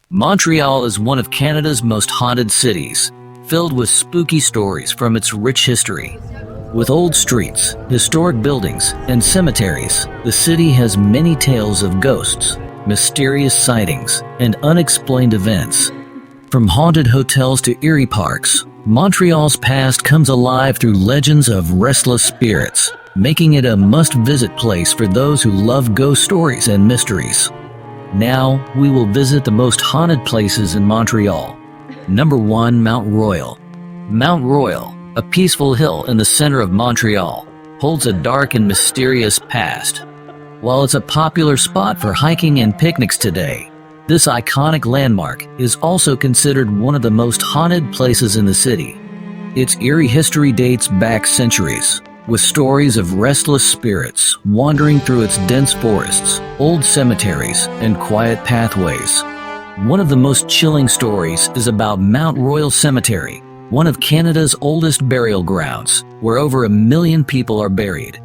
Montreal is one of Canada's most haunted cities, filled with spooky stories from its rich history. With old streets, historic buildings, and cemeteries, the city has many tales of ghosts, mysterious sightings, and unexplained events. From haunted hotels to eerie parks, Montreal's past comes alive through legends of restless spirits, making it a must-visit place for those who love ghost stories and mysteries. Now, we will visit the most haunted places in Montreal. Number 1. Mount Royal. Mount Royal, a peaceful hill in the center of Montreal, holds a dark and mysterious past. While it's a popular spot for hiking and picnics today, this iconic landmark is also considered one of the most haunted places in the city. Its eerie history dates back centuries, with stories of restless spirits wandering through its dense forests, old cemeteries, and quiet pathways. One of the most chilling stories is about Mount Royal Cemetery, one of Canada's oldest burial grounds, where over 1 million people are buried.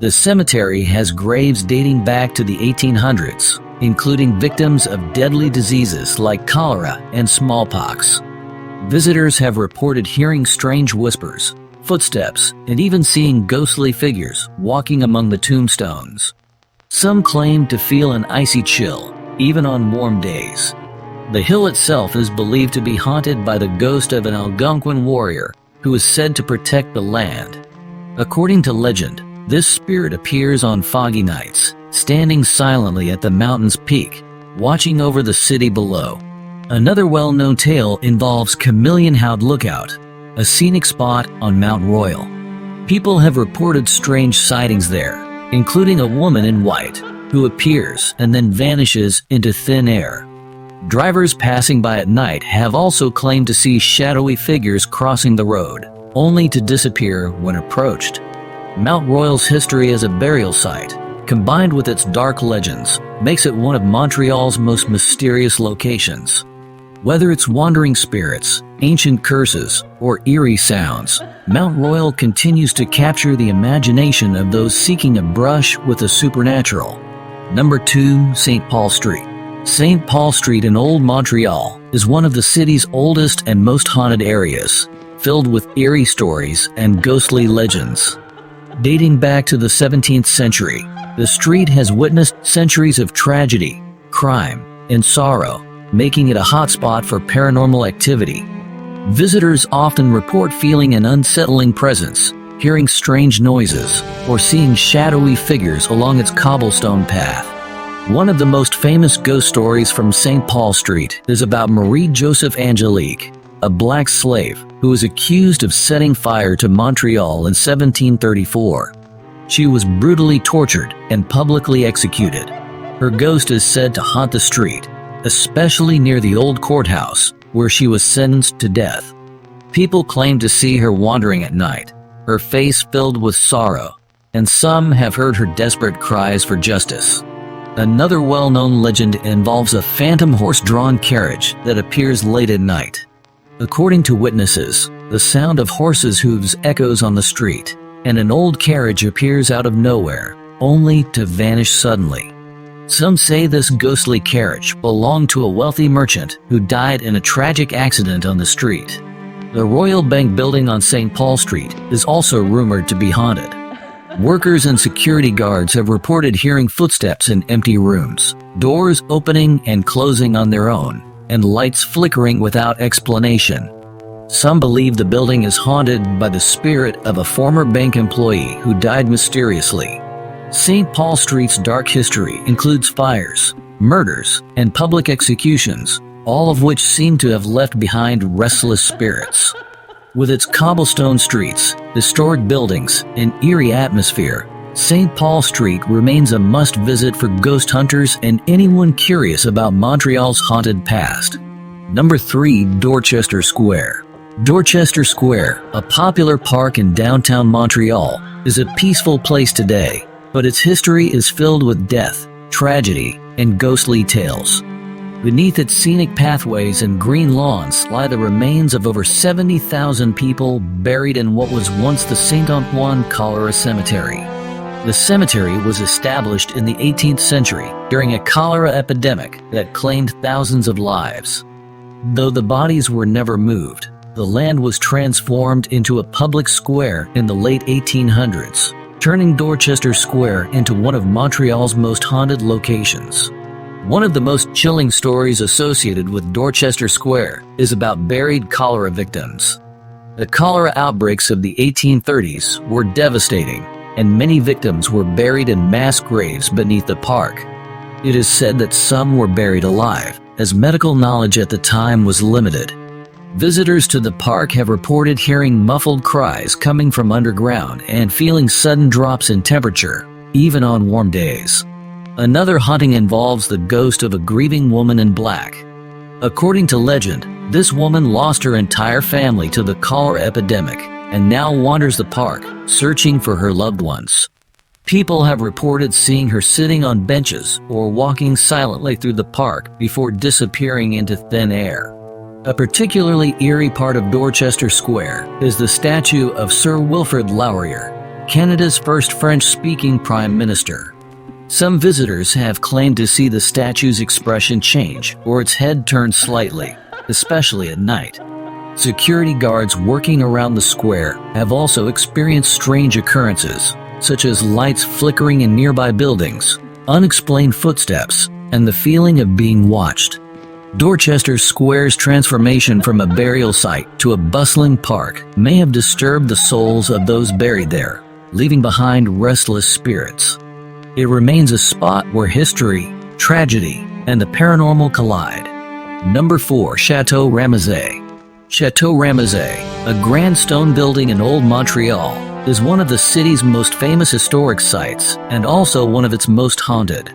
The cemetery has graves dating back to the 1800s, including victims of deadly diseases like cholera and smallpox. Visitors have reported hearing strange whispers, footsteps, and even seeing ghostly figures walking among the tombstones. Some claim to feel an icy chill, even on warm days. The hill itself is believed to be haunted by the ghost of an Algonquin warrior who is said to protect the land. According to legend, this spirit appears on foggy nights, standing silently at the mountain's peak, watching over the city below. Another well-known tale involves Chameleon Hound Lookout, a scenic spot on Mount Royal. People have reported strange sightings there, including a woman in white who appears and then vanishes into thin air. Drivers passing by at night have also claimed to see shadowy figures crossing the road, only to disappear when approached. Mount Royal's history as a burial site, combined with its dark legends, makes it one of Montreal's most mysterious locations. Whether it's wandering spirits, ancient curses, or eerie sounds, Mount Royal continues to capture the imagination of those seeking a brush with the supernatural. Number 2. St. Paul Street. St. Paul Street in Old Montreal is one of the city's oldest and most haunted areas, filled with eerie stories and ghostly legends. Dating back to the 17th century, the street has witnessed centuries of tragedy, crime, and sorrow, making it a hotspot for paranormal activity. Visitors often report feeling an unsettling presence, hearing strange noises, or seeing shadowy figures along its cobblestone path. One of the most famous ghost stories from St. Paul Street is about Marie Joseph Angelique, a black slave who was accused of setting fire to Montreal in 1734. She was brutally tortured and publicly executed. Her ghost is said to haunt the street, especially near the old courthouse, where she was sentenced to death. People claim to see her wandering at night, her face filled with sorrow, and some have heard her desperate cries for justice. Another well-known legend involves a phantom horse-drawn carriage that appears late at night. According to witnesses, the sound of horses' hooves echoes on the street, and an old carriage appears out of nowhere, only to vanish suddenly. Some say this ghostly carriage belonged to a wealthy merchant who died in a tragic accident on the street. The Royal Bank building on St. Paul Street is also rumored to be haunted. Workers and security guards have reported hearing footsteps in empty rooms, doors opening and closing on their own, and lights flickering without explanation. Some believe the building is haunted by the spirit of a former bank employee who died mysteriously. St. Paul Street's dark history includes fires, murders, and public executions, all of which seem to have left behind restless spirits. With its cobblestone streets, historic buildings, and eerie atmosphere, St. Paul Street remains a must-visit for ghost hunters and anyone curious about Montreal's haunted past. Number 3. Dorchester Square. Dorchester Square, a popular park in downtown Montreal, is a peaceful place today, but its history is filled with death, tragedy, and ghostly tales. Beneath its scenic pathways and green lawns lie the remains of over 70,000 people buried in what was once the Saint Antoine Cholera Cemetery. The cemetery was established in the 18th century during a cholera epidemic that claimed thousands of lives. Though the bodies were never moved, the land was transformed into a public square in the late 1800s, turning Dorchester Square into one of Montreal's most haunted locations. One of the most chilling stories associated with Dorchester Square is about buried cholera victims. The cholera outbreaks of the 1830s were devastating, and many victims were buried in mass graves beneath the park. It is said that some were buried alive, as medical knowledge at the time was limited. Visitors to the park have reported hearing muffled cries coming from underground and feeling sudden drops in temperature, even on warm days. Another haunting involves the ghost of a grieving woman in black. According to legend, this woman lost her entire family to the cholera epidemic and now wanders the park, searching for her loved ones. People have reported seeing her sitting on benches or walking silently through the park before disappearing into thin air. A particularly eerie part of Dorchester Square is the statue of Sir Wilfrid Laurier, Canada's first French-speaking Prime Minister. Some visitors have claimed to see the statue's expression change or its head turn slightly, especially at night. Security guards working around the square have also experienced strange occurrences, such as lights flickering in nearby buildings, unexplained footsteps, and the feeling of being watched. Dorchester Square's transformation from a burial site to a bustling park may have disturbed the souls of those buried there, leaving behind restless spirits. It remains a spot where history, tragedy, and the paranormal collide. Number 4. Chateau Ramezay. Chateau Ramezay, a grand stone building in Old Montreal, is one of the city's most famous historic sites and also one of its most haunted.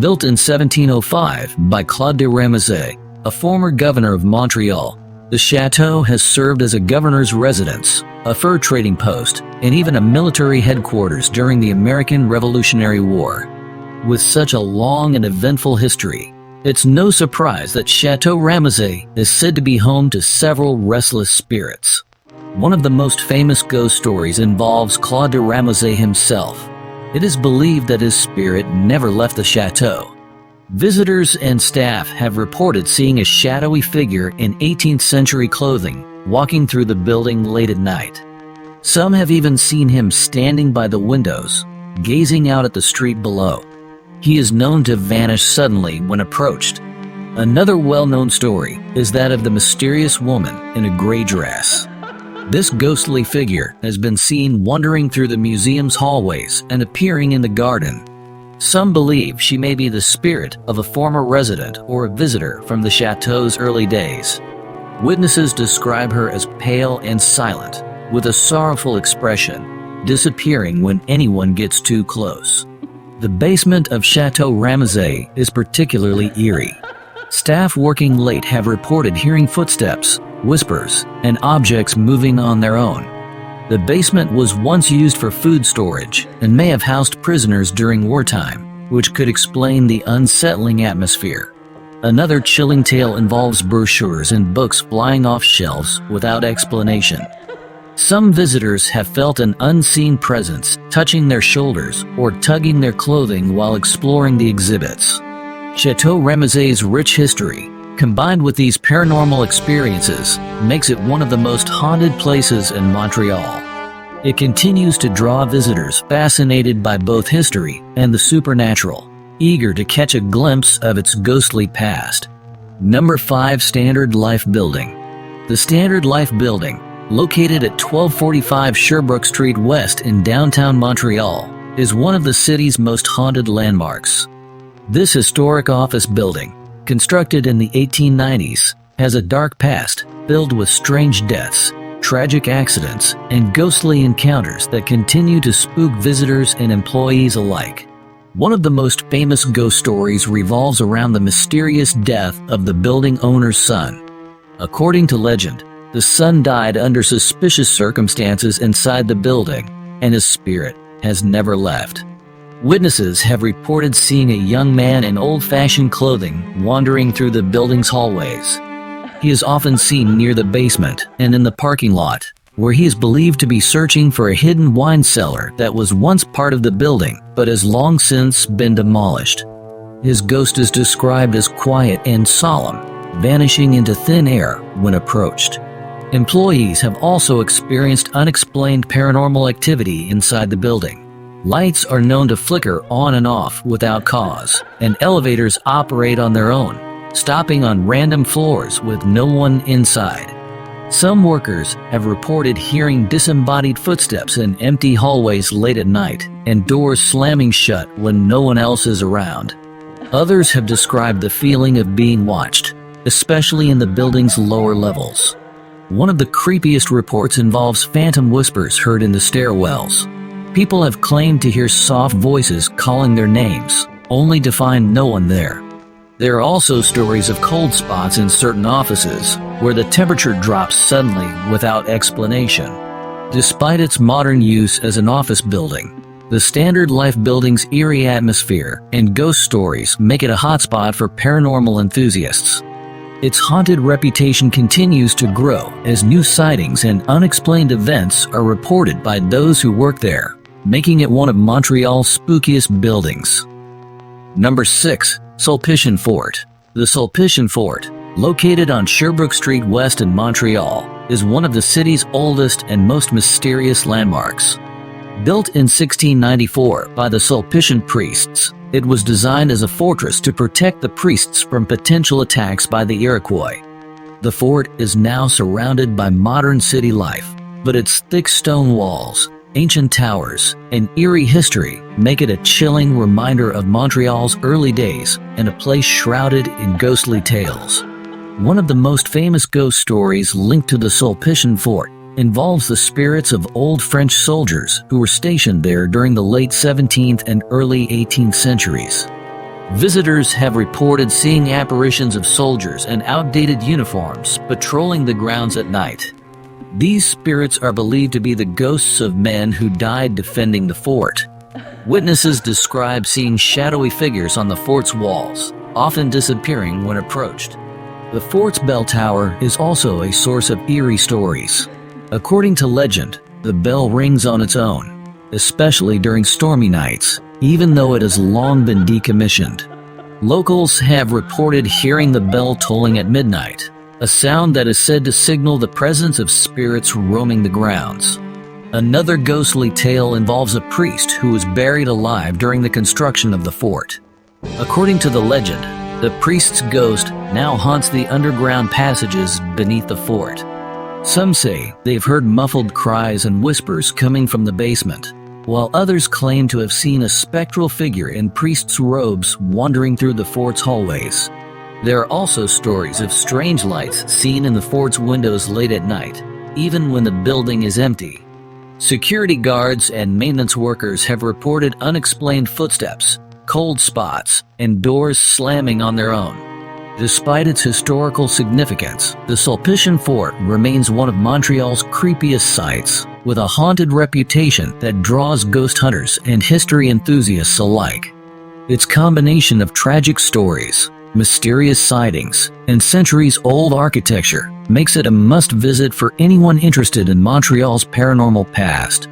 Built in 1705 by Claude de Ramezay, a former governor of Montreal, the chateau has served as a governor's residence, a fur trading post, and even a military headquarters during the American Revolutionary War. With such a long and eventful history, it's no surprise that Chateau Ramezay is said to be home to several restless spirits. One of the most famous ghost stories involves Claude de Ramezay himself. It is believed that his spirit never left the chateau. Visitors and staff have reported seeing a shadowy figure in 18th century clothing walking through the building late at night. Some have even seen him standing by the windows, gazing out at the street below. He is known to vanish suddenly when approached. Another well-known story is that of the mysterious woman in a gray dress. This ghostly figure has been seen wandering through the museum's hallways and appearing in the garden. Some believe she may be the spirit of a former resident or a visitor from the chateau's early days. Witnesses describe her as pale and silent, with a sorrowful expression, disappearing when anyone gets too close. The basement of Chateau Ramezay is particularly eerie. Staff working late have reported hearing footsteps, whispers, and objects moving on their own. The basement was once used for food storage and may have housed prisoners during wartime, which could explain the unsettling atmosphere. Another chilling tale involves brochures and books flying off shelves without explanation. Some visitors have felt an unseen presence touching their shoulders or tugging their clothing while exploring the exhibits. Chateau Ramezay's rich history, combined with these paranormal experiences, makes it one of the most haunted places in Montreal. It continues to draw visitors fascinated by both history and the supernatural, eager to catch a glimpse of its ghostly past. Number 5. Standard Life Building. The Standard Life Building, located at 1245 Sherbrooke Street West in downtown Montreal, is one of the city's most haunted landmarks. This historic office building, constructed in the 1890s, has a dark past filled with strange deaths, tragic accidents, and ghostly encounters that continue to spook visitors and employees alike. One of the most famous ghost stories revolves around the mysterious death of the building owner's son. According to legend, the son died under suspicious circumstances inside the building, and his spirit has never left. Witnesses have reported seeing a young man in old-fashioned clothing wandering through the building's hallways. He is often seen near the basement and in the parking lot, where he is believed to be searching for a hidden wine cellar that was once part of the building but has long since been demolished. His ghost is described as quiet and solemn, vanishing into thin air when approached. Employees have also experienced unexplained paranormal activity inside the building. Lights are known to flicker on and off without cause, and elevators operate on their own, stopping on random floors with no one inside. Some workers have reported hearing disembodied footsteps in empty hallways late at night and doors slamming shut when no one else is around. Others have described the feeling of being watched, especially in the building's lower levels. One of the creepiest reports involves phantom whispers heard in the stairwells. People have claimed to hear soft voices calling their names, only to find no one there. There are also stories of cold spots in certain offices, where the temperature drops suddenly without explanation. Despite its modern use as an office building, the Standard Life building's eerie atmosphere and ghost stories make it a hotspot for paranormal enthusiasts. Its haunted reputation continues to grow as new sightings and unexplained events are reported by those who work there, making it one of Montreal's spookiest buildings. Number 6. Sulpician Fort. The Sulpician Fort, located on Sherbrooke Street West in Montreal, is one of the city's oldest and most mysterious landmarks. Built in 1694 by the Sulpician priests, it was designed as a fortress to protect the priests from potential attacks by the Iroquois. The fort is now surrounded by modern city life, but its thick stone walls, ancient towers, and eerie history make it a chilling reminder of Montreal's early days and a place shrouded in ghostly tales. One of the most famous ghost stories linked to the Sulpician Fort involves the spirits of old French soldiers who were stationed there during the late 17th and early 18th centuries. Visitors have reported seeing apparitions of soldiers in outdated uniforms patrolling the grounds at night. These spirits are believed to be the ghosts of men who died defending the fort. Witnesses describe seeing shadowy figures on the fort's walls, often disappearing when approached. The fort's bell tower is also a source of eerie stories. According to legend, the bell rings on its own, especially during stormy nights, even though it has long been decommissioned. Locals have reported hearing the bell tolling at midnight, a sound that is said to signal the presence of spirits roaming the grounds. Another ghostly tale involves a priest who was buried alive during the construction of the fort. According to the legend, the priest's ghost now haunts the underground passages beneath the fort. Some say they've heard muffled cries and whispers coming from the basement, while others claim to have seen a spectral figure in priest's robes wandering through the fort's hallways. There are also stories of strange lights seen in the fort's windows late at night, even when the building is empty. Security guards and maintenance workers have reported unexplained footsteps, cold spots, and doors slamming on their own. Despite its historical significance, the Sulpician Fort remains one of Montreal's creepiest sites, with a haunted reputation that draws ghost hunters and history enthusiasts alike. Its combination of tragic stories, mysterious sightings, and centuries-old architecture makes it a must-visit for anyone interested in Montreal's paranormal past.